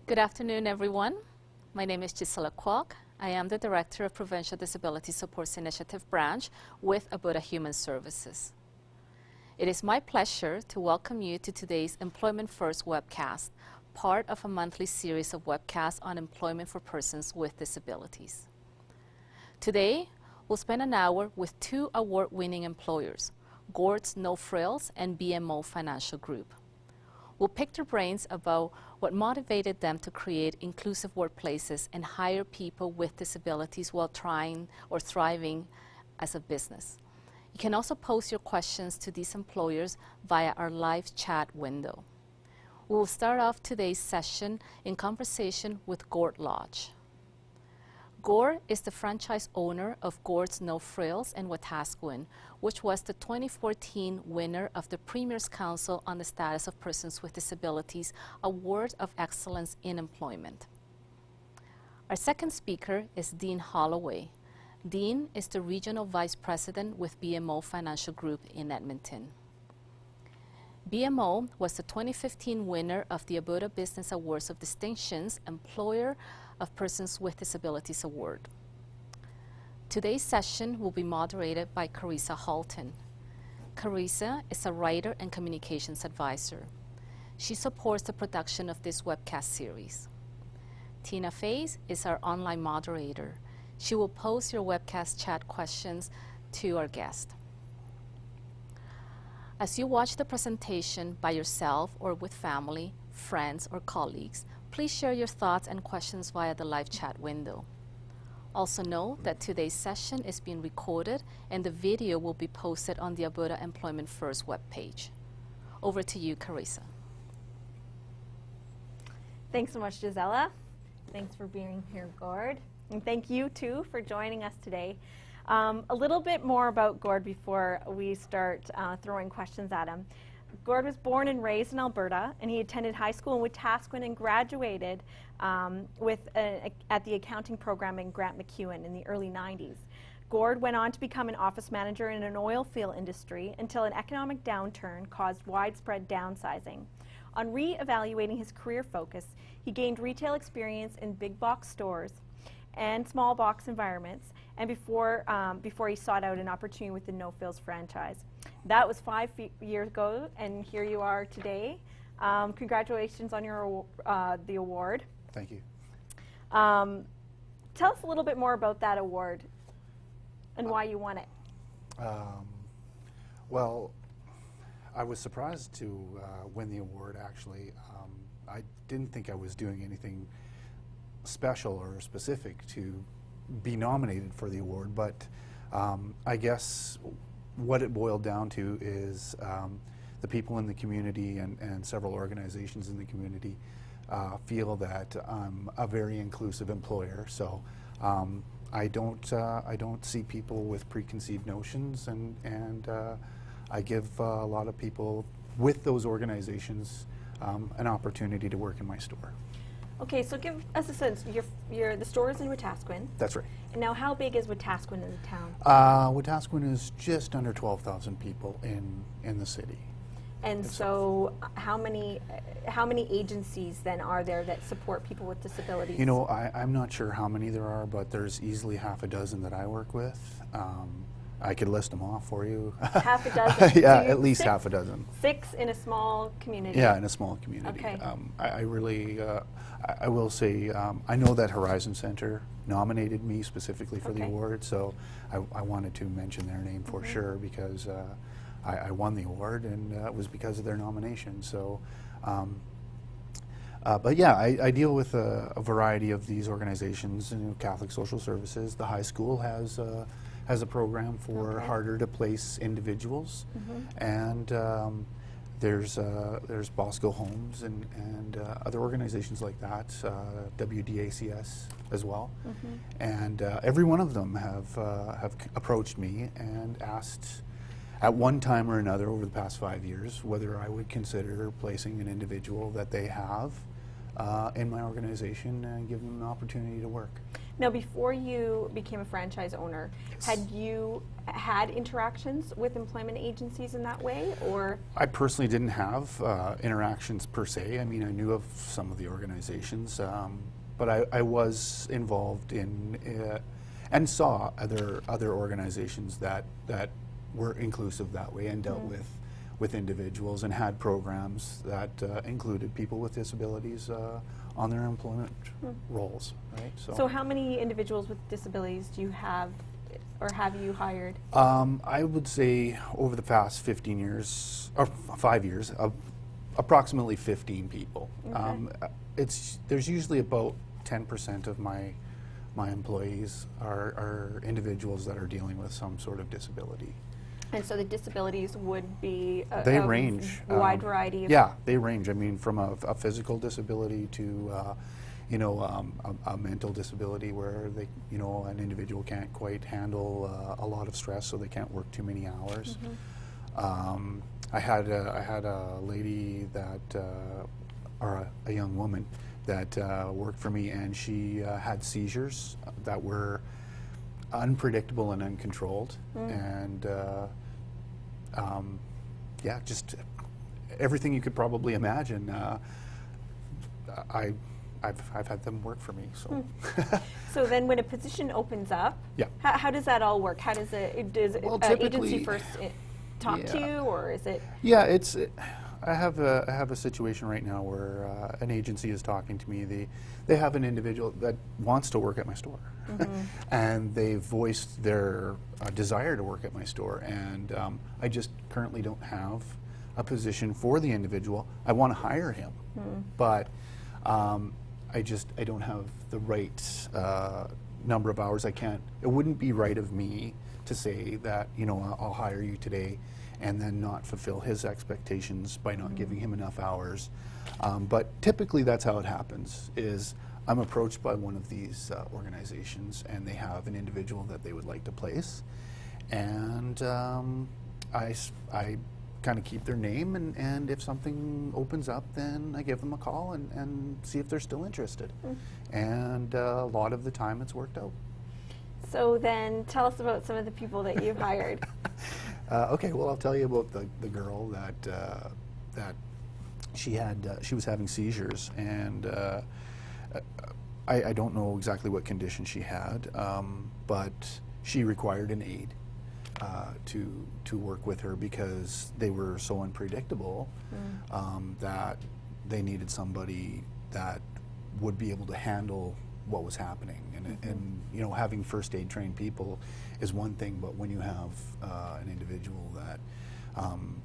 Good afternoon, everyone. My name is Gisela Kwok. I am the Director of Provincial Disability Supports Initiative Branch with Alberta Human Services. It is my pleasure to welcome you to today's Employment First webcast, part of a monthly series of webcasts on employment for persons with disabilities. Today, we'll spend an hour with two award-winning employers, Gord's No Frills and BMO Financial Group. We'll pick their brains about what motivated them to create inclusive workplaces and hire people with disabilities while trying or thriving as a business. You can also post your questions to these employers via our live chat window. We will start off today's session in conversation with Gord Lodge. Gord is the franchise owner of Gord's No Frills in Wetaskiwin, which was the 2014 winner of the Premier's Council on the Status of Persons with Disabilities Award of Excellence in Employment. Our second speaker is Dean Holloway. Dean is the Regional Vice President with BMO Financial Group in Edmonton. BMO was the 2015 winner of the Alberta Business Awards of Distinctions Employer of Persons with Disabilities Award. Today's session will be moderated by Carissa Halton. Carissa is a writer and communications advisor. She supports the production of this webcast series. Tina Faze is our online moderator. She will pose your webcast chat questions to our guest. As you watch the presentation by yourself or with family, friends, or colleagues, please share your thoughts and questions via the live chat window. Also know that today's session is being recorded and the video will be posted on the Alberta Employment First webpage. Over to you, Carissa. Thanks so much, Gisela. Thanks for being here, Gord. And thank you, too, for joining us today. A little bit more about Gord before we start throwing questions at him. Gord was born and raised in Alberta, and he attended high school in Wetaskiwin and graduated at the accounting program in Grant MacEwan in the early 90s. Gord went on to become an office manager in an oil field industry until an economic downturn caused widespread downsizing. On re-evaluating his career focus, he gained retail experience in big box stores and small box environments, and before he sought out an opportunity with the No Frills franchise. That was 5 years ago, and here you are today. Congratulations on your the award. Thank you. Tell us a little bit more about that award and why you won it. Well, I was surprised to win the award, actually. I didn't think I was doing anything special or specific to be nominated for the award, but I guess what it boiled down to is the people in the community and several organizations in the community feel that I'm a very inclusive employer. So I don't see people with preconceived notions, and I give a lot of people with those organizations an opportunity to work in my store. Okay, so give us a sense. The store is in Wetaskiwin. That's right. And now, how big is Wetaskiwin as a town? Wetaskiwin is just under 12,000 people in the city. And so, how many agencies then are there that support people with disabilities? You know, I'm not sure how many there are, but there's easily half a dozen that I work with. I could list them off for you. Half a dozen? Yeah, at least half a dozen. 6 in a small community? Yeah, in a small community. Okay. I really, I will say, I know that Horizon Center nominated me specifically for the award, so I wanted to mention their name for sure, because I won the award, and it was because of their nomination. So, but yeah, I deal with a variety of these organizations. You know, Catholic Social Services, the high school has a program for harder to place individuals, and there's Bosco Homes and other organizations like that, WDACS as well, and every one of them have approached me and asked at one time or another over the past 5 years whether I would consider placing an individual that they have in my organization and give them an opportunity to work. Now, before you became a franchise owner, Yes. had you had interactions with employment agencies in that way, or? I personally didn't have interactions per se. I mean, I knew of some of the organizations, but I was involved in and saw other organizations that were inclusive that way and dealt with individuals and had programs that included people with disabilities on their employment roles, right? So how many individuals with disabilities do you have, or have you hired? I would say over the past 15 years, or 5 years, approximately 15 people. Okay. There's usually about 10% of my employees are individuals that are dealing with some sort of disability. And so the disabilities would be They a range. wide variety of. Yeah, they range. I mean, from a physical disability to, a mental disability where an individual can't quite handle a lot of stress, so they can't work too many hours. I had a lady that, or a young woman that worked for me, and she had seizures that were unpredictable and uncontrolled, and yeah, just everything you could probably imagine. I've had them work for me. So. So then, when a position opens up, Yeah. how does that all work? How does Well, agency typically- first talk to Yeah. you, or is it? Yeah, I have a situation right now where an agency is talking to me. They have an individual that wants to work at my store, and they've voiced their desire to work at my store, and I just currently don't have a position for the individual. I want to hire him, but I don't have the right number of hours. I can't. It wouldn't be right of me to say that I'll hire you today and then not fulfill his expectations by not giving him enough hours. But typically that's how it happens, is I'm approached by one of these organizations, and they have an individual that they would like to place, and I kind of keep their name, and if something opens up, then I give them a call and see if they're still interested. And a lot of the time it's worked out. So then, tell us about some of the people that you've hired. Okay, well, I'll tell you about the girl that she was having seizures, and I don't know exactly what condition she had, but she required an aide to work with her because they were so unpredictable that they needed somebody that would be able to handle what was happening. And having first aid trained people is one thing, but when you have an individual that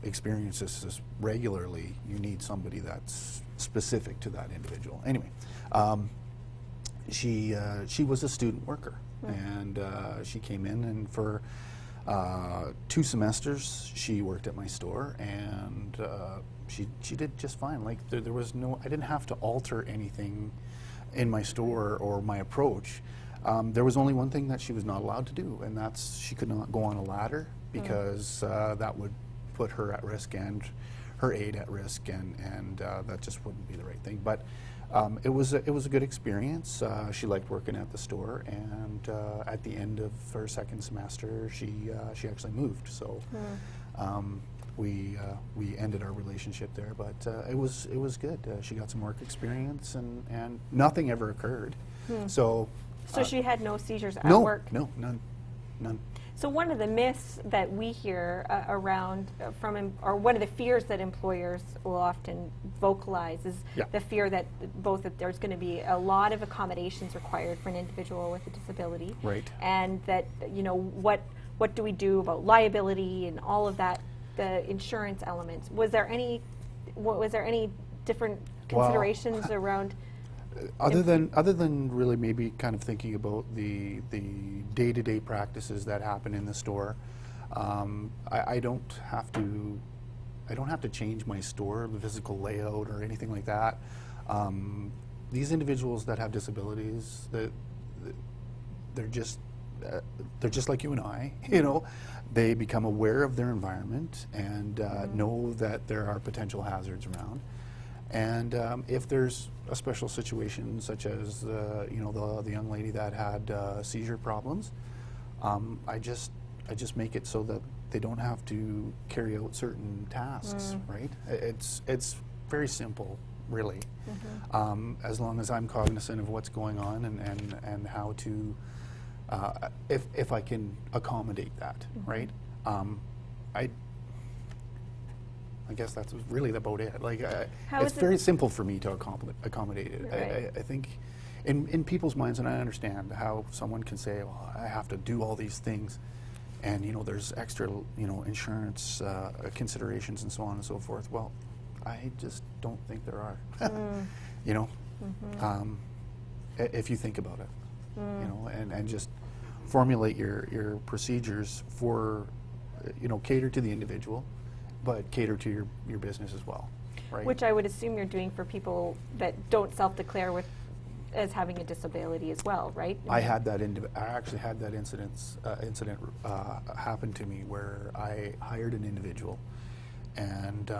experiences this regularly, you need somebody that's specific to that individual. Anyway, she was a student worker, and she came in, and for 2 semesters she worked at my store, and she did just fine. Like there was I didn't have to alter anything in my store or my approach. There was only one thing that she was not allowed to do, and that's she could not go on a ladder because that would put her at risk and her aide at risk, and that just wouldn't be the right thing. But it was a good experience. She liked working at the store, and at the end of her 2nd semester, she actually moved. So we ended our relationship there, but it was good. She got some work experience, and nothing ever occurred. So she had no seizures at no, work? No, none. So one of the myths that we hear around or one of the fears that employers will often vocalize is the fear that that there's going to be a lot of accommodations required for an individual with a disability, Right. And that what do we do about liability and all of that, the insurance elements. Was there any different considerations around? Other than really maybe kind of thinking about the day-to-day practices that happen in the store, I don't have to change my store, the physical layout or anything like that. These individuals that have disabilities, they're just like you and I. They become aware of their environment and know that there are potential hazards around. And if there's a special situation, such as the young lady that had seizure problems, I just make it so that they don't have to carry out certain tasks. Right? It's very simple, really. As long as I'm cognizant of what's going on and how to, if I can accommodate that, right? I guess that's really about it. Like, it's very simple for me to accommodate it. Right. I think in people's minds, and I understand how someone can say, well, I have to do all these things, and there's extra insurance considerations and so on and so forth. Well, I just don't think there are. If you think about it, and just formulate your procedures for cater to the individual, but cater to your business as well, right? Which I would assume you're doing for people that don't self-declare as having a disability as well, right? I actually had that incident happen to me where I hired an individual, and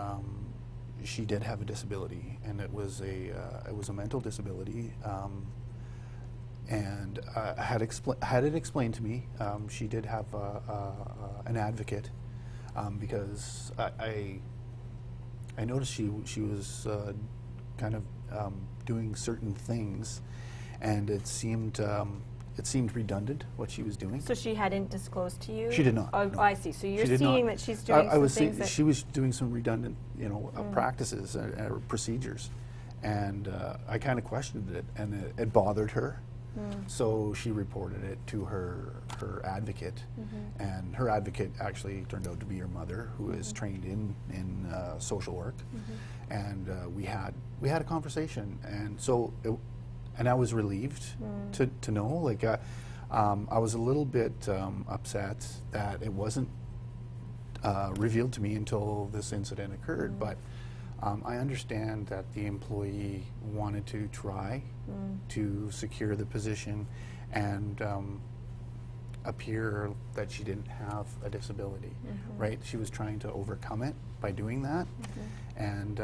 she did have a disability, and it was a mental disability, and had it explained to me. She did have an advocate. Because I noticed she was kind of doing certain things, and it seemed redundant what she was doing. So she hadn't disclosed to you? She did not. Oh, No. I see. So you're She did seeing not. that she's doing some things that... She was doing some redundant, practices procedures, and I kind of questioned it, and it bothered her. So she reported it to her advocate, and her advocate actually turned out to be her mother, who is trained in social work, and we had a conversation, and so and I was relieved to know. Like I was a little bit upset that it wasn't revealed to me until this incident occurred, but. I understand that the employee wanted to try to secure the position and appear that she didn't have a disability, right? She was trying to overcome it by doing that, and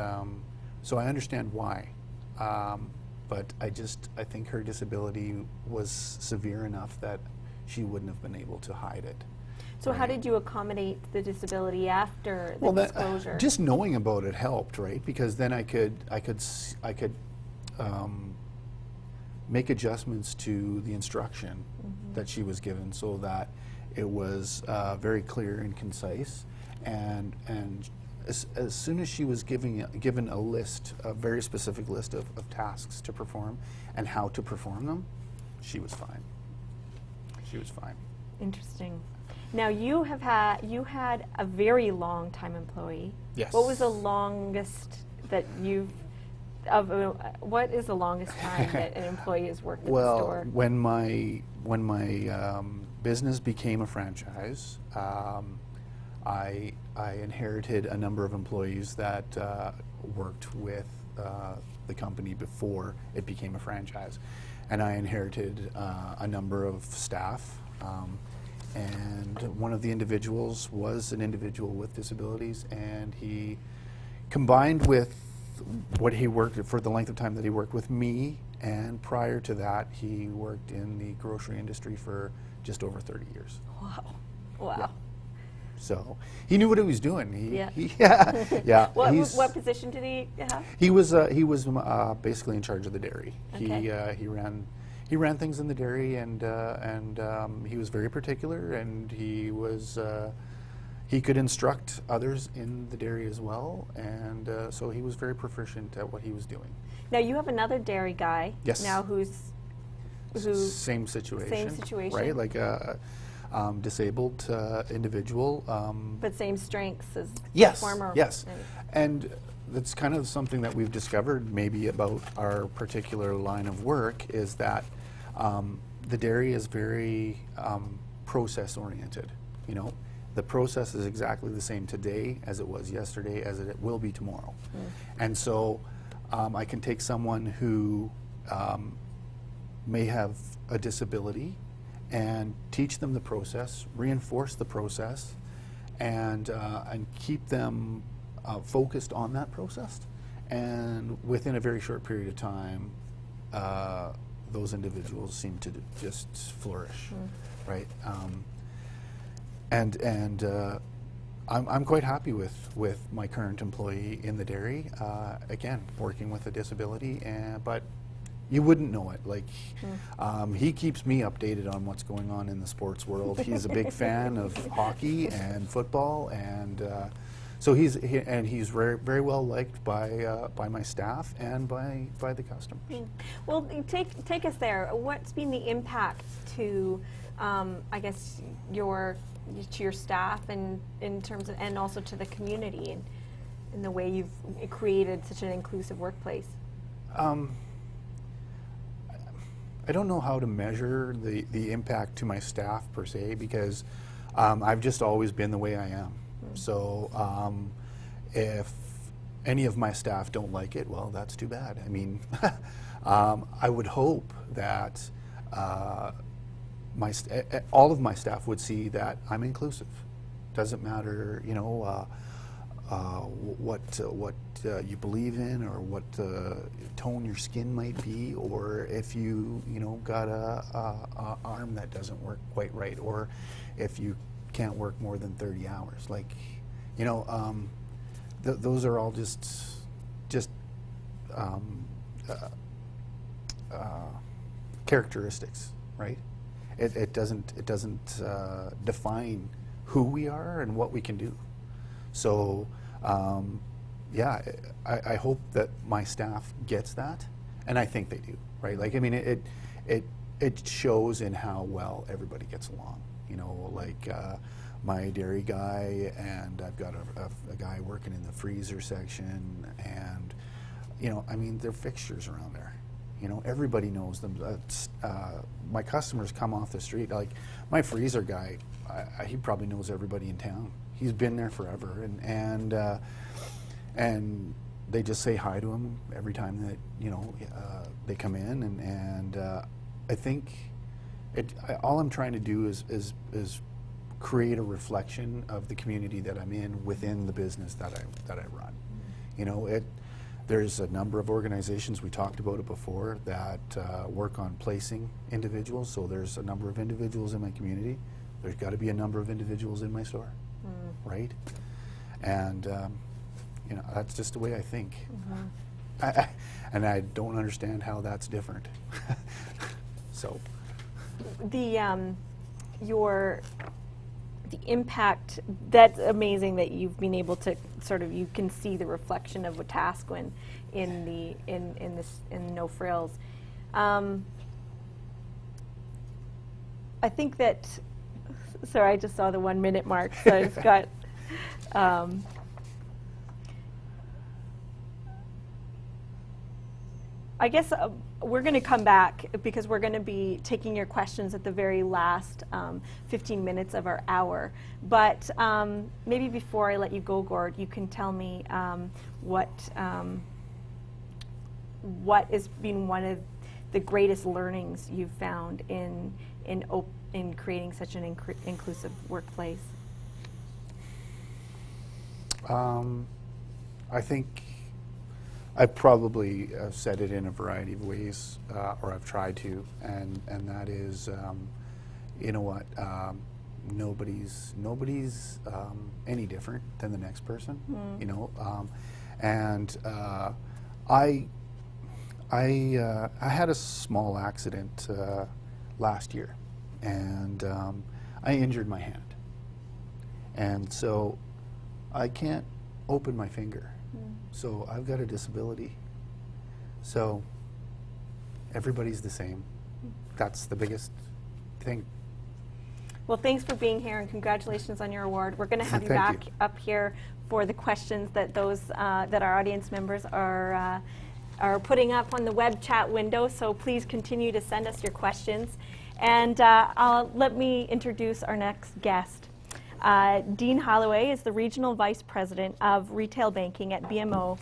so I understand why. But I think her disability was severe enough that she wouldn't have been able to hide it. So how did you accommodate the disability after the disclosure? Just knowing about it helped, right? Because then I could make adjustments to the instruction that she was given, so that it was very clear and concise. And as soon as she was given a list, a very specific list of tasks to perform and how to perform them, she was fine. She was fine. Interesting. Now you had a very long time employee. Yes. What was the longest that what is the longest time that an employee has worked at the store? When my business became a franchise, I inherited a number of employees that worked with the company before it became a franchise, and I inherited a number of staff. And one of the individuals was an individual with disabilities, and he, combined with what he worked for the length of time that he worked with me, and prior to that, he worked in the grocery industry for just over 30 years. Wow. Wow. Yeah. So he knew what he was doing. Yeah. What position did he have? He was basically in charge of the dairy. Okay. He ran things in the dairy, and he was very particular, and he could instruct others in the dairy as well, and so he was very proficient at what he was doing. Now you have another dairy guy. Yes. Now who's same situation. Same situation. Right, like a disabled individual. But same strengths as yes, the former. Yes. Right. And that's kind of something that we've discovered maybe about our particular line of work, is that the dairy is very process oriented. The process is exactly the same today as it was yesterday, as it will be tomorrow. And so I can take someone who may have a disability and teach them the process, reinforce the process, and keep them focused on that process, And within a very short period of time, those individuals seem to just flourish, right? I'm quite happy with my current employee in the dairy. Again, working with a disability, but you wouldn't know it. Like, he keeps me updated on what's going on in the sports world. He's a big fan of hockey and football, and so he's very well liked by my staff and by the customers. Well, take us there. What's been the impact to, I guess, your staff and in terms of, and also to the community, and in the way you've created such an inclusive workplace? I don't know how to measure the impact to my staff per se, because I've just always been the way I am. So if any of my staff don't like it, well, that's too bad. I mean, I would hope that all of my staff would see that I'm inclusive. Doesn't matter, you know, what you believe in, or what tone your skin might be, or if you got a arm that doesn't work quite right, or if you can't work more than 30 hours. Like, you know, those are all just characteristics, right? It doesn't define who we are and what we can do. So yeah, I hope that my staff gets that, and I think they do, right? Like, I mean, it shows in how well everybody gets along. You know, like my dairy guy, and I've got a guy working in the freezer section, and you know, I mean, they're fixtures around there. You know, everybody knows them. My customers come off the street, like my freezer guy, he probably knows everybody in town. He's been there forever, and they just say hi to him every time that they come in, and I think all I'm trying to do is create a reflection of the community that I'm in within the business that I run. You know, there's a number of organizations, we talked about it before, that work on placing individuals. So there's a number of individuals in my community. There's got to be a number of individuals in my store, right? And you know, that's just the way I think. And I don't understand how that's different. So the impact, that's amazing that you've been able to sort of, you can see the reflection of Wetaskiwin in No Frills. I think that, sorry, I just saw the 1 minute mark, so I just got I guess we're going to come back, because we're going to be taking your questions at the very last 15 minutes of our hour. But maybe before I let you go, Gord, you can tell me what has been one of the greatest learnings you've found in creating such an inclusive workplace. I think I've probably said it in a variety of ways, or I've tried to, and that is, you know what, nobody's any different than the next person, you know, and I had a small accident last year, and I injured my hand, and so I can't open my finger. So I've got a disability. So everybody's the same. That's the biggest thing. Well, thanks for being here, and congratulations on your award. We're going to have you back up here for the questions that those that our audience members are putting up on the web chat window. So please continue to send us your questions. And let me introduce our next guest. Dean Holloway is the Regional Vice President of Retail Banking at BMO,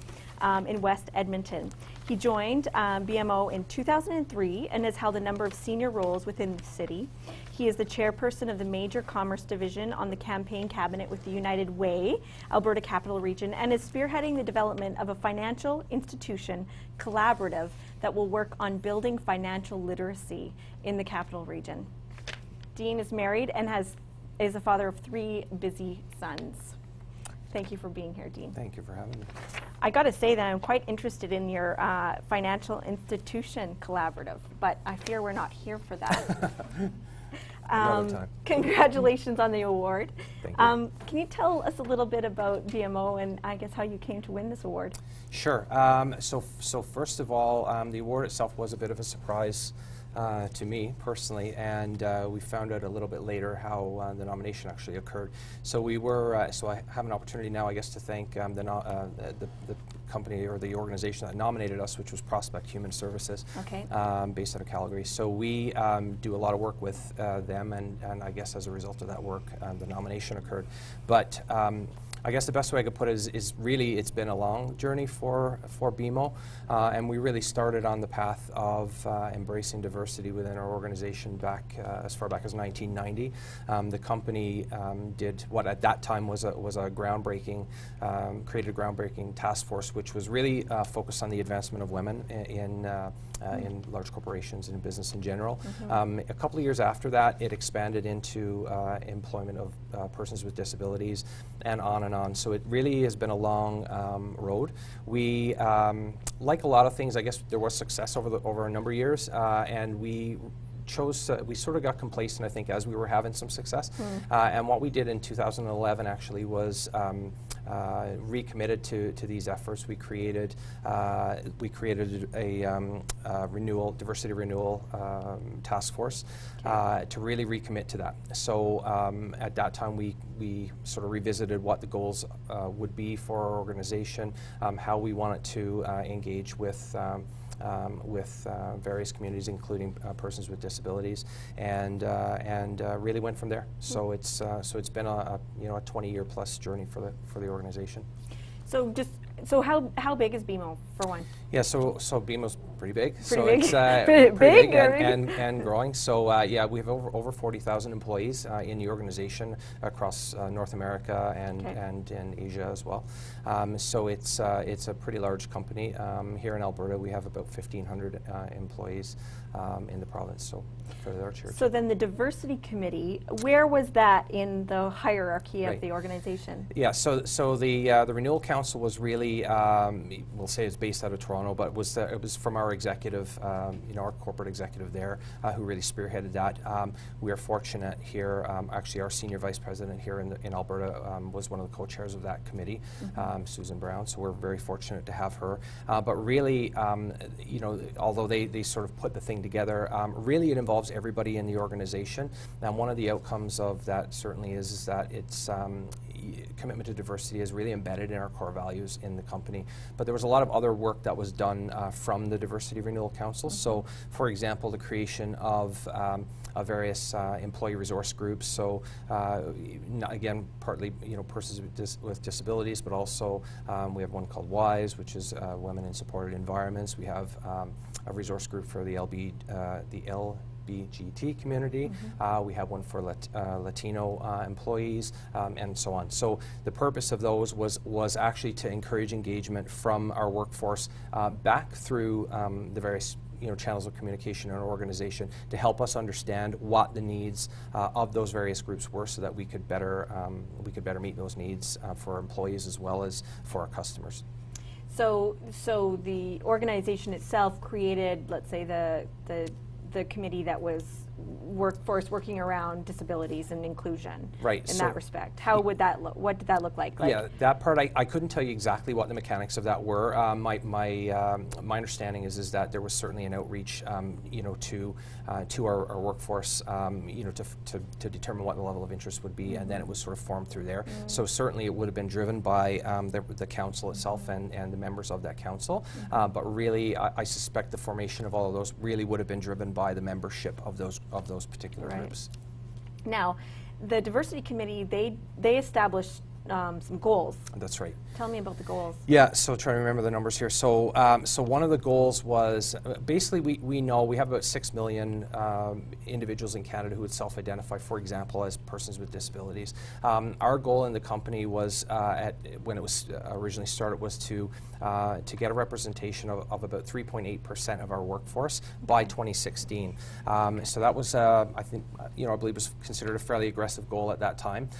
in West Edmonton. He joined BMO in 2003 and has held a number of senior roles within the city. He is the chairperson of the Major Commerce Division on the campaign cabinet with the United Way, Alberta Capital Region, and is spearheading the development of a financial institution collaborative that will work on building financial literacy in the capital region. Dean is married and is a father of 3 busy sons. Thank you for being here, Dean. Thank you for having me. I got to say that I'm quite interested in your financial institution collaborative, but I fear we're not here for that. Another time. Congratulations on the award. Thank you. Can you tell us a little bit about BMO and I guess how you came to win this award? Sure. So first of all, the award itself was a bit of a surprise to me personally, and we found out a little bit later how the nomination actually occurred. So we were, so I have an opportunity now, I guess, to thank the company or the organization that nominated us, which was Prospect Human Services, Okay. Based out of Calgary. So we do a lot of work with them, and I guess as a result of that work, the nomination occurred. But I guess the best way I could put it is really it's been a long journey for BMO, and we really started on the path of embracing diversity within our organization back as far back as 1990. The company did what at that time was a groundbreaking, created a groundbreaking task force, which was really focused on the advancement of women in large corporations and in business in general. A couple of years after that, it expanded into employment of persons with disabilities, and on and on. So it really has been a long road. We, like a lot of things, I guess there was success over a number of years, and we chose, we sort of got complacent, I think, as we were having some success. And what we did in 2011 actually was recommitted to these efforts. We created a diversity renewal task force to really recommit to that. So at that time we sort of revisited what the goals would be for our organization, how we wanted to engage with various communities, including persons with disabilities, and really went from there. So it's been a 20-year plus journey for the organization. So how big is BMO, for one? Yeah, so BMO's pretty big. Pretty big. It's Pretty big big and growing. So yeah, we have over 40,000 employees in the organization across North America and in Asia as well. So it's a pretty large company. Here in Alberta, we have about 1,500 employees in the province. So fairly large here. So then the diversity committee, where was that in the hierarchy of the organization? Yeah, so the renewal council was really, we'll say it's based out of Toronto, but it was from our executive, our corporate executive there, who really spearheaded that. We are fortunate here. Actually, our senior vice president here in Alberta was one of the co-chairs of that committee, Susan Brown. So we're very fortunate to have her. But really, although they sort of put the thing together, really it involves everybody in the organization. And one of the outcomes of that certainly is that it's commitment to diversity is really embedded in our core values in the company. But there was a lot of other work that was done from the Diversity Renewal Council. So, for example, the creation of various employee resource groups. So, again, partly persons with disabilities, but also we have one called WISE, which is Women in Supported Environments. We have a resource group for the LBGT community. We have one for Latino employees, and so on. So the purpose of those was actually to encourage engagement from our workforce back through the various channels of communication in our organization to help us understand what the needs of those various groups were, so that we could better meet those needs for our employees as well as for our customers. So the organization itself created, let's say, the committee that was workforce working around disabilities and inclusion. Right. In that respect, how would that look? What did that look like? Yeah, that part I couldn't tell you exactly what the mechanics of that were. My understanding is that there was certainly an outreach, to our workforce, to determine what the level of interest would be, and then it was sort of formed through there. So certainly it would have been driven by the council itself and the members of that council. But really, I suspect the formation of all of those really would have been driven by the membership of those particular groups. Now, the diversity committee, they established some goals. That's right. Tell me about the goals. Yeah, so trying to remember the numbers here. So, so one of the goals was basically we know we have about 6 million individuals in Canada who would self-identify, for example, as persons with disabilities. Our goal in the company was, when it was originally started, was to get a representation of about 3.8% of our workforce by 2016. So that was, I think, I believe, was considered a fairly aggressive goal at that time.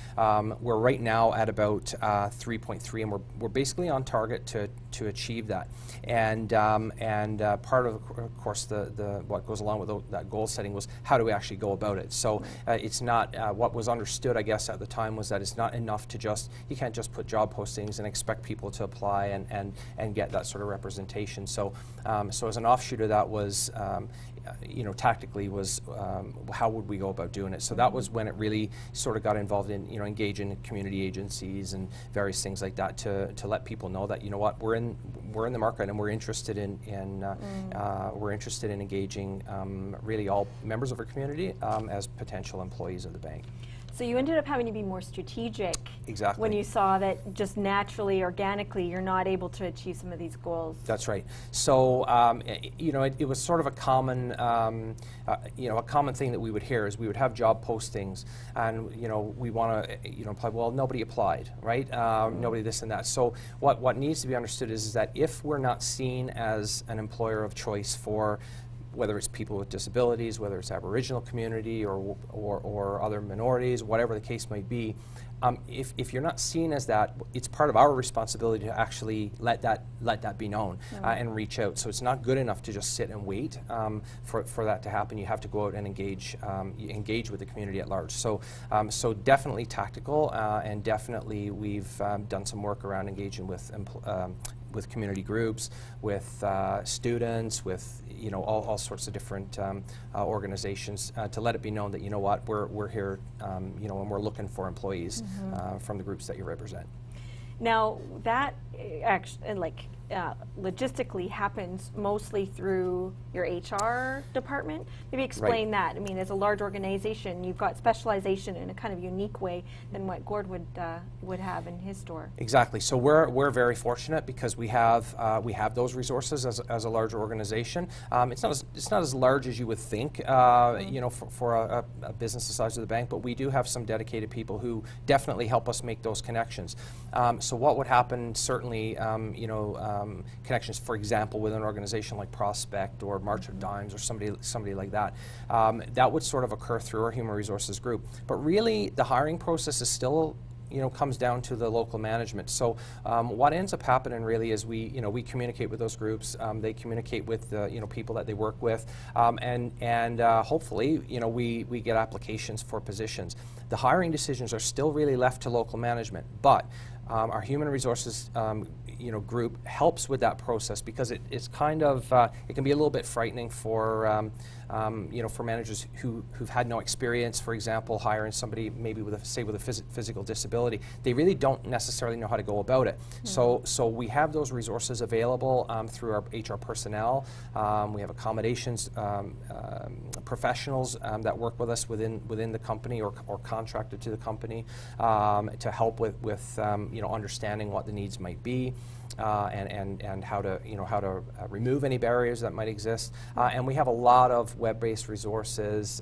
We're right now at about 3.3, and we're basically on target to achieve that. And part of course, the what goes along with that goal setting was how do we actually go about it. So it's not what was understood, I guess, at the time was that it's not enough to you can't just put job postings and expect people to apply and get that sort of representation. So so as an offshoot of that was, tactically was how would we go about doing it. So that was when it really sort of got involved in engaging community agencies and various things like that to let people know that what we're in the market and we're interested in engaging really all members of our community as potential employees of the bank. So you ended up having to be more strategic. Exactly. When you saw that just naturally, organically, you're not able to achieve some of these goals. That's right. So it was sort of a common a common thing that we would hear is we would have job postings, and we want to apply. Well, nobody applied, right? Nobody this and that. So what needs to be understood is that if we're not seen as an employer of choice for whether it's people with disabilities, whether it's Aboriginal community or other minorities, whatever the case might be, if you're not seen as that, it's part of our responsibility to actually let that be known and reach out. So it's not good enough to just sit and wait for that to happen. You have to go out and engage with the community at large. So so definitely tactical, and definitely we've done some work around engaging with community groups, with students, with all sorts of different organizations to let it be known that we're here and we're looking for employees from the groups that you represent. Now that actually logistically happens mostly through your HR department. Maybe explain that. I mean, as a large organization, you've got specialization in a kind of unique way than what Gord would have in his store. Exactly. So we're very fortunate because we have those resources as a larger organization. It's not as large as you would think, for a business the size of the bank, but we do have some dedicated people who definitely help us make those connections. So what would happen certainly, connections, for example, with an organization like Prospect or March of Dimes or somebody like that, that would sort of occur through our human resources group. But really, the hiring process is still comes down to the local management. So what ends up happening really is we communicate with those groups. They communicate with the people that they work with, and hopefully we get applications for positions. The hiring decisions are still really left to local management, but our human resources group helps with that process because it's kind of it can be a little bit frightening for for managers who've had no experience, for example, hiring somebody maybe with a physical disability. They really don't necessarily know how to go about it. So we have those resources available through our HR personnel. We have accommodations professionals that work with us within the company or contracted to the company to help with understanding what the needs might be. And how to remove any barriers that might exist, and we have a lot of web-based resources,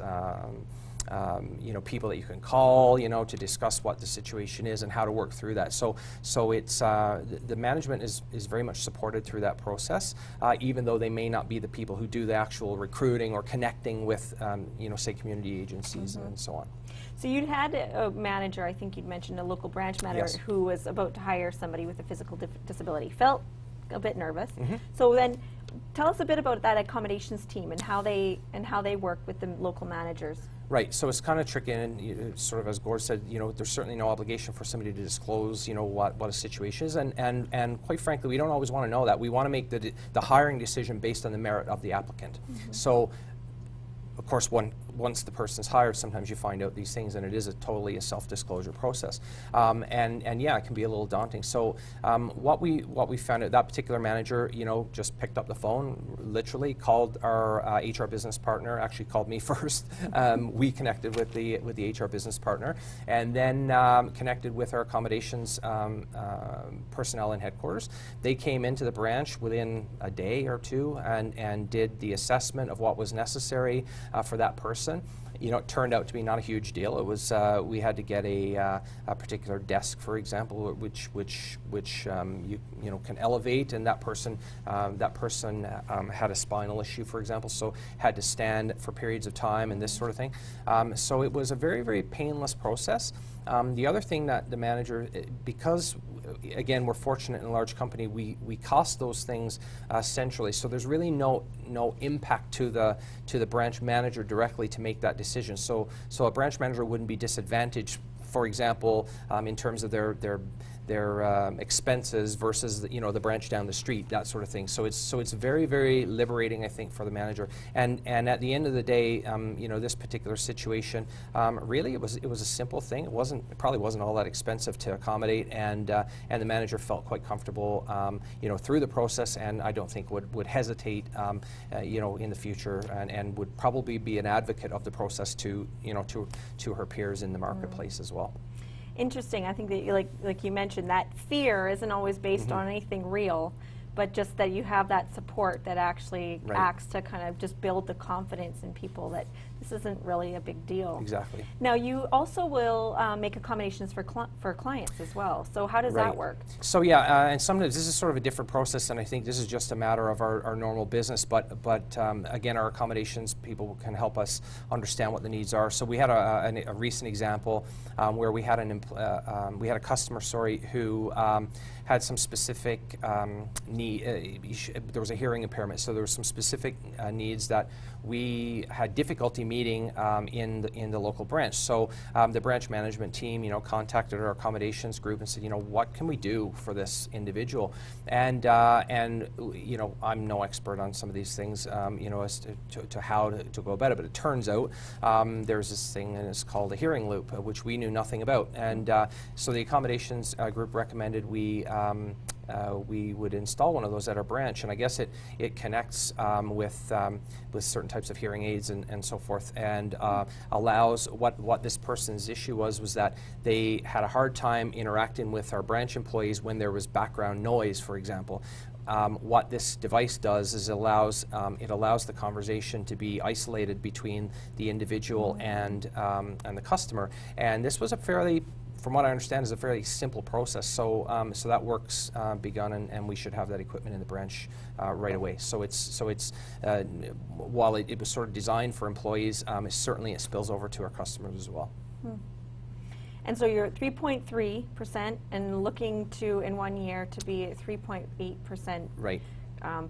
people that you can call, to discuss what the situation is and how to work through that. So it's the management is very much supported through that process, even though they may not be the people who do the actual recruiting or connecting with, say, community agencies and so on. So you'd had a manager, I think you'd mentioned a local branch manager, yes, who was about to hire somebody with a physical disability. Felt a bit nervous. So then tell us a bit about that accommodations team and how they work with the local managers. Right, so it's kind of tricky, and sort of as Gord said, there's certainly no obligation for somebody to disclose, what a situation is, and quite frankly, we don't always want to know that. We want to make the hiring decision based on the merit of the applicant. So, of course, one once the person's hired, sometimes you find out these things, and it is totally a self-disclosure process. And yeah, it can be a little daunting. So what we found out, that particular manager, just picked up the phone, literally called our HR business partner. Actually, called me first. We connected with the HR business partner, and then connected with our accommodations personnel in headquarters. They came into the branch within a day or two and did the assessment of what was necessary for that person. It turned out to be not a huge deal. It was we had to get a particular desk, for example, which you can elevate, and that person had a spinal issue, for example, so had to stand for periods of time and this sort of thing. So it was a very, very painless process. The other thing that the manager, because again, we're fortunate in a large company, we cost those things centrally, so there's really no impact to the branch manager directly to make that decision. So a branch manager wouldn't be disadvantaged, for example, in terms of their expenses versus the branch down the street, that sort of thing. So it's very, very liberating, I think, for the manager. And at the end of the day, this particular situation, really it was a simple thing. It probably wasn't all that expensive to accommodate, and the manager felt quite comfortable, through the process, and I don't think would hesitate, in the future, and would probably be an advocate of the process to her peers in the marketplace as well. Interesting. I think that, like you mentioned, that fear isn't always based on anything real, but just that you have that support that actually acts to kind of just build the confidence in people that this isn't really a big deal. Exactly. Now, you also will make accommodations for clients as well. So how does that work? So yeah, and sometimes this is sort of a different process, and I think this is just a matter of our normal business. But again, our accommodations people can help us understand what the needs are. So we had a recent example where we had a customer, who had some specific need. There was a hearing impairment, so there were some specific needs that we had difficulty meeting in the local branch. So the branch management team, contacted our accommodations group and said, what can we do for this individual? And I'm no expert on some of these things, as to how to go about it. But it turns out there's this thing, and it's called a hearing loop, which we knew nothing about. And so the accommodations group recommended we would install one of those at our branch, and I guess it connects with certain types of hearing aids and so forth, and allows what this person's issue was that they had a hard time interacting with our branch employees when there was background noise, for example. What this device does is it allows the conversation to be isolated between the individual and the customer, and this was from what I understand, is a fairly simple process. So that work's begun, and we should have that equipment in the branch right away. So it's while it was sort of designed for employees, it spills over to our customers as well. And so you're at 3.3% and looking to, in 1 year, to be at 3.8%. Right.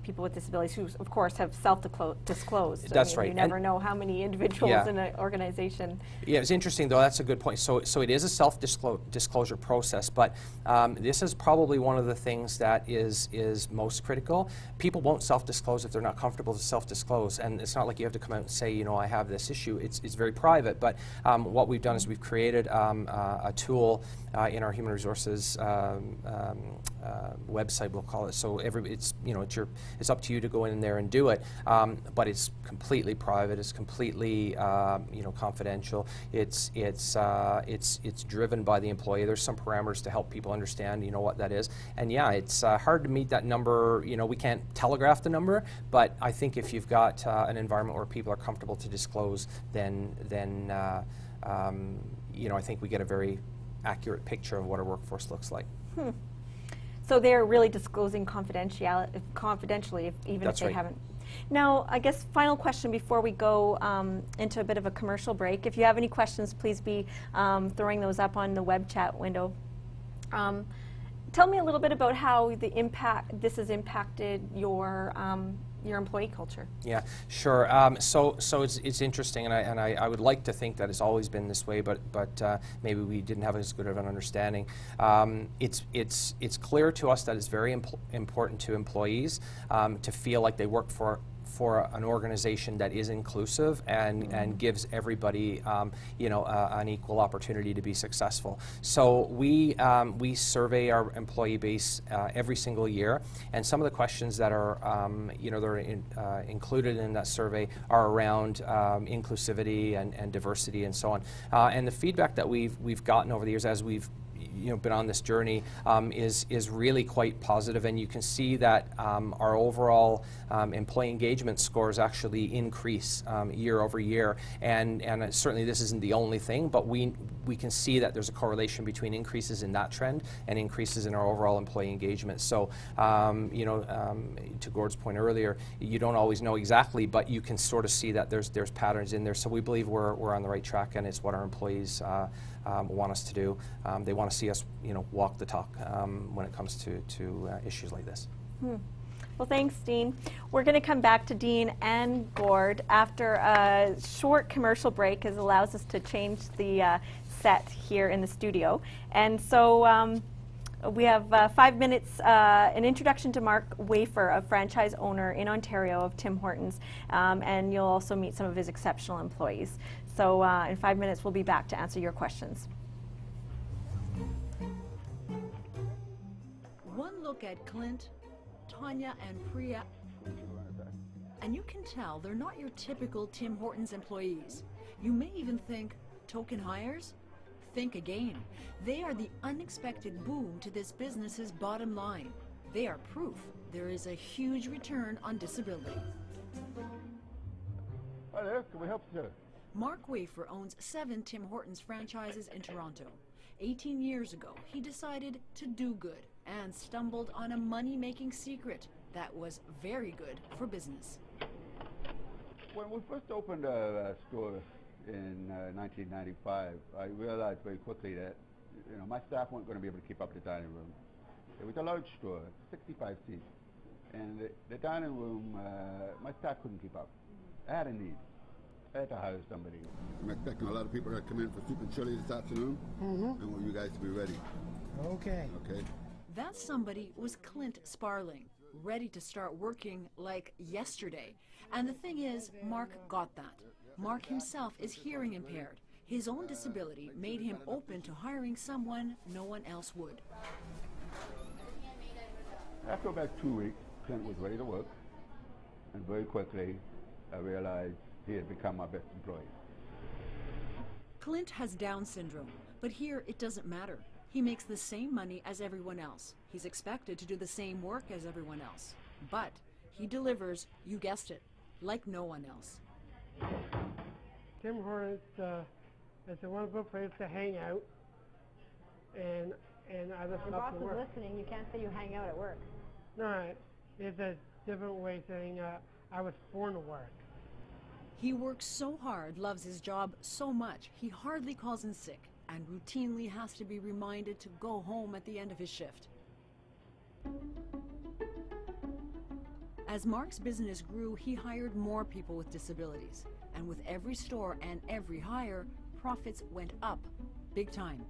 People with disabilities who, of course, have self-disclosed. That's right. You never know how many individuals in an organization. Yeah, it's interesting, though. That's a good point. So it is a self-disclosure process, but this is probably one of the things that is most critical. People won't self-disclose if they're not comfortable to self-disclose, and it's not like you have to come out and say, I have this issue. It's very private, but what we've done is we've created a tool in our human resources website, we'll call it. So it's up to you to go in there and do it, but it's completely private. It's completely confidential. It's driven by the employee. There's some parameters to help people understand what that is. And yeah, it's hard to meet that number. We can't telegraph the number, but I think if you've got an environment where people are comfortable to disclose, then I think we get a very accurate picture of what our workforce looks like. So they're really disclosing confidentially, even if they haven't. Now, I guess final question before we go into a bit of a commercial break. If you have any questions, please be throwing those up on the web chat window. Tell me a little bit about how this has impacted your employee culture. Yeah, sure. So it's interesting, and I would like to think that it's always been this way, but maybe we didn't have as good of an understanding. It's clear to us that it's very important to employees to feel like they work for for an organization that is inclusive and gives everybody, you know, an equal opportunity to be successful. So we survey our employee base every single year, and some of the questions that are, you know, included in that survey are around inclusivity and diversity and so on. And the feedback that we've gotten over the years as we've been on this journey is really quite positive, and you can see that our overall employee engagement scores actually increase year over year, and certainly this isn't the only thing, but we can see that there's a correlation between increases in that trend and increases in our overall employee engagement. So to Gord's point earlier, you don't always know exactly, but you can sort of see that there's patterns in there. So we believe we're on the right track, and it's what our employees want us to do. They want to see us, walk the talk when it comes to issues like this. Well, thanks, Dean. We're going to come back to Dean and Gord after a short commercial break, as it allows us to change the set here in the studio. And so we have 5 minutes, an introduction to Mark Wafer, a franchise owner in Ontario of Tim Hortons, and you'll also meet some of his exceptional employees. So in 5 minutes, we'll be back to answer your questions. One look at Clint, Tanya, and Priya, and you can tell they're not your typical Tim Hortons employees. You may even think, token hires? Think again. They are the unexpected boom to this business's bottom line. They are proof there is a huge return on disability. Hi there, can we help you? Mark Wafer owns 7 Tim Hortons franchises in Toronto. 18 years ago, he decided to do good and stumbled on a money-making secret that was very good for business. When we first opened a store in 1995, I realized very quickly that my staff weren't going to be able to keep up the dining room. It was a large store, 65 seats, and the dining room, my staff couldn't keep up. I had a need. I had to hire somebody. I'm expecting a lot of people to come in for soup and chili this afternoon, and want you guys to be ready. Okay. Okay. That somebody was Clint Sparling, ready to start working like yesterday. And the thing is, Mark got that. Mark himself is hearing impaired. His own disability made him open to hiring someone no one else would. After about 2 weeks, Clint was ready to work, and very quickly I realized he had become my best employee. Clint has Down syndrome, but here it doesn't matter. He makes the same money as everyone else. He's expected to do the same work as everyone else. But he delivers, you guessed it, like no one else. Tim Hortons is a wonderful place to hang out, and I love Your boss is listening. You can't say you hang out at work. No, it's a different way saying I was born to work. He works so hard, loves his job so much, he hardly calls in sick and routinely has to be reminded to go home at the end of his shift. As Mark's business grew, he hired more people with disabilities. And with every store and every hire, profits went up, big time.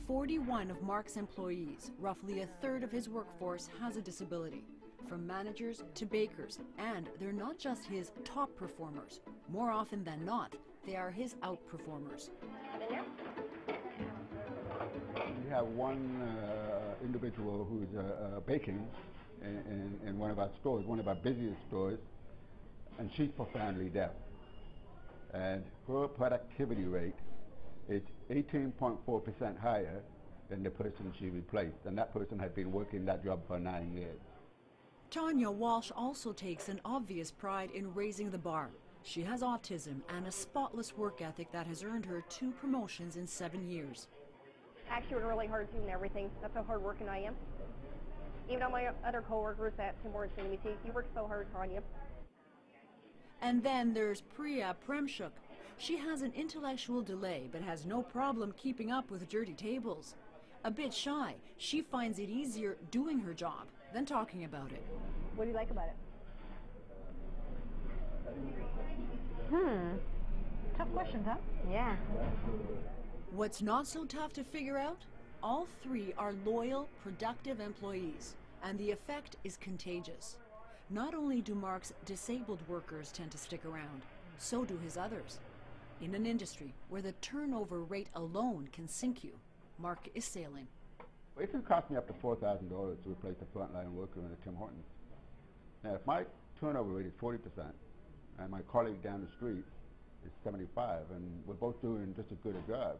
41 of Mark's employees, roughly a third of his workforce, has a disability. From managers to bakers, and they're not just his top performers. More often than not, they are his outperformers. We have one individual who's baking in one of our stores, one of our busiest stores, and she's profoundly deaf. And her productivity rate is 18.4% higher than the person she replaced, and that person had been working that job for 9 years. Tanya Walsh also takes an obvious pride in raising the bar. She has autism and a spotless work ethic that has earned her 2 promotions in 7 years. Actually, working really hard doing everything. That's how hard working I am. Even all my other coworkers at Tim Hortons say to me, "You work so hard, Tanya." And then there's Priya Premchuk. She has an intellectual delay but has no problem keeping up with dirty tables. A bit shy, she finds it easier doing her job than talking about it. What do you like about it? Tough questions, huh? Yeah. What's not so tough to figure out? All 3 are loyal, productive employees, and the effect is contagious. Not only do Mark's disabled workers tend to stick around, so do his others. In an industry where the turnover rate alone can sink you, Mark is sailing. Well, it can cost me up to $4,000 to replace a frontline worker in a Tim Hortons. Now, if my turnover rate is 40% and my colleague down the street is 75, and we're both doing just as good a job,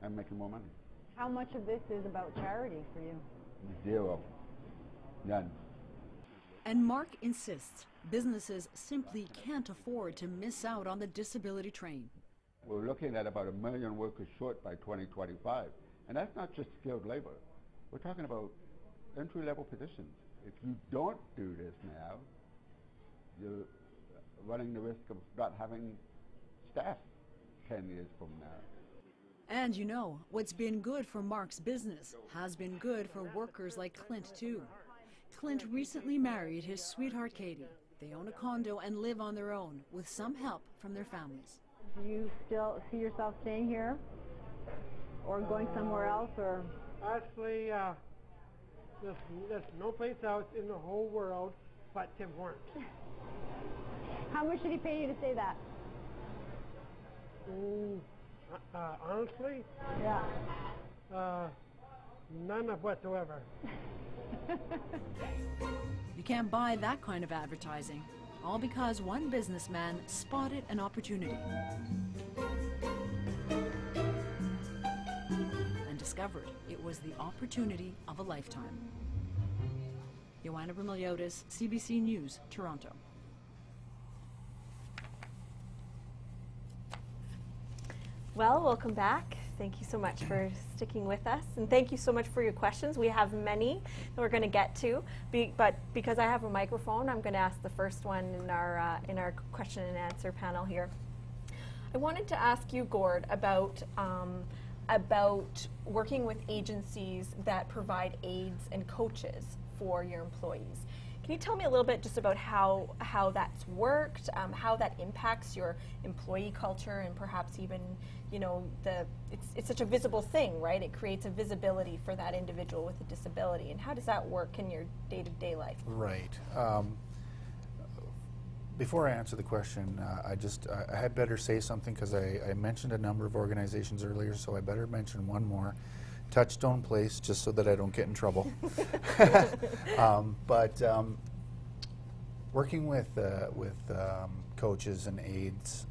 I'm making more money. How much of this is about charity for you? Zero. None. And Mark insists businesses simply can't afford to miss out on the disability train. We're looking at about 1 million workers short by 2025. And that's not just skilled labor. We're talking about entry-level positions. If you don't do this now, you're running the risk of not having staff 10 years from now. And you know, what's been good for Mark's business has been good for workers like Clint, too. Clint recently married his sweetheart, Katie. They own a condo and live on their own with some help from their families. Do you still see yourself staying here or going somewhere else? Or Actually, there's no place else in the whole world but Tim Hortons. how much did he pay you to say that? Honestly, Yeah. none of whatsoever. You can't buy that kind of advertising, all because one businessman spotted an opportunity and discovered it was the opportunity of a lifetime. Joanna Bermeliotis, CBC News, Toronto. Well, welcome back. Thank you so much for sticking with us, and thank you so much for your questions. We have many that we're going to get to, but because I have a microphone, I'm going to ask the first one in our question and answer panel here. I wanted to ask you, Gord, about working with agencies that provide aids and coaches for your employees. Can you tell me a little bit just about how that's worked, how that impacts your employee culture, and perhaps even, you know, it's such a visible thing, right? It creates a visibility for that individual with a disability. And how does that work in your day-to-day life? Right. Before I answer the question, I had better say something because I mentioned a number of organizations earlier, so I better mention one more. Touchstone Place, just so that I don't get in trouble. But working with coaches and aides,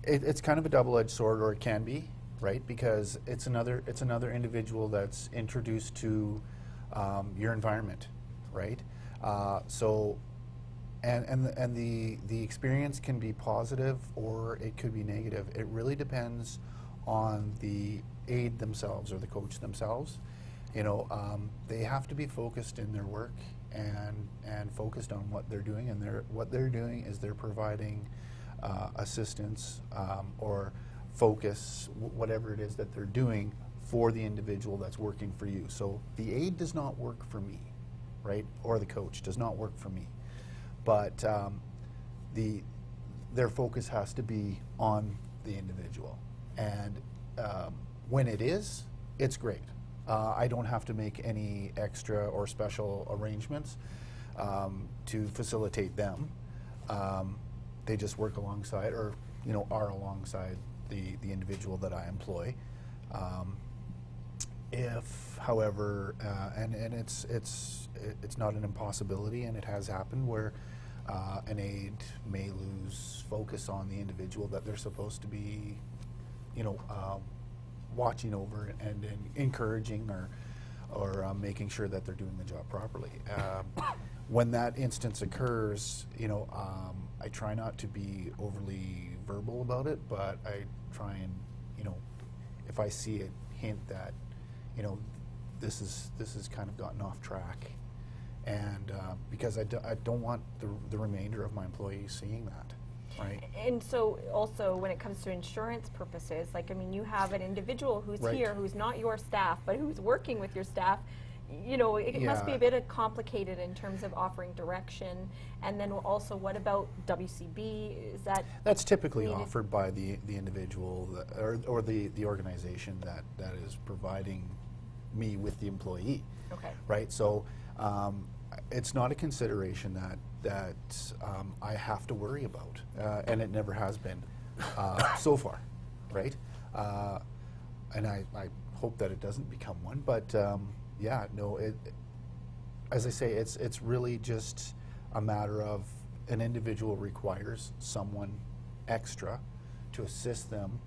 it's kind of a double-edged sword, or it can be, right? Because it's another individual that's introduced to your environment, right? And the experience can be positive or it could be negative. It really depends on the aide themselves or the coach themselves. You know, they have to be focused in their work and focused on what they're doing, and what they're doing is they're providing assistance or focus, whatever it is that they're doing for the individual that's working for you. So the aide does not work for me, right? Or the coach does not work for me. But their focus has to be on the individual. And when it is, it's great. I don't have to make any extra or special arrangements to facilitate them. They just work alongside, or are alongside the individual that I employ. If, however, and it's not an impossibility, and it has happened where an aide may lose focus on the individual that they're supposed to be, watching over and encouraging or making sure that they're doing the job properly. When that instance occurs, I try not to be overly verbal about it, but I try and, if I see a hint that, this has kind of gotten off track, and because I don't want the remainder of my employees seeing that. Right. And so also when it comes to insurance purposes, you have an individual who's right. here who's not your staff, but who's working with your staff. It must be a bit complicated in terms of offering direction. And then also, what about WCB? Is that's typically offered by the individual or the organization that is providing me with the employee. Okay. Right. So it's not a consideration that I have to worry about, and it never has been so far, right? And I hope that it doesn't become one. But yeah, no. As I say, it's really just a matter of an individual requires someone extra to assist them